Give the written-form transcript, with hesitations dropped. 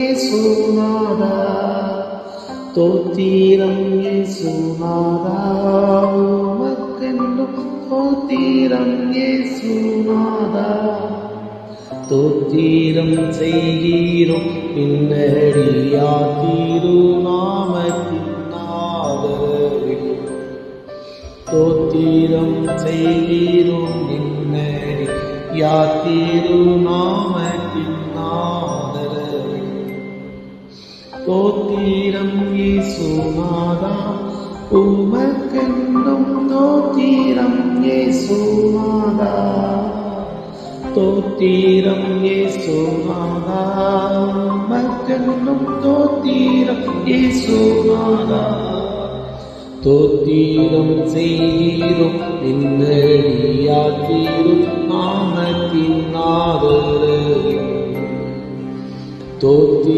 இயேசுநாதா தோத்திரம் இயேசுநாதா உமக்கென்றும் தோத்திரம் இயேசுநாதா தோத்திரம் செய்கிறோம் பின்னடியா திருநாமத்தின் ஆதரவில் தோத்திரம் செய்கிறோம் பின்னடியா திருநாமத்தின் ஆதரவில் தோத்திரம் இயேசுநாதா உமக்கென்றும் தோத்திரம் இயேசுநாதா தோத்திரம் இயேசுநாதா உமக்கென்றும் தோத்திரம் இயேசுநாதா தோத்திரம் செய்கிறோம் நின்னடியா திருநாமத்தின் ஆதரவில்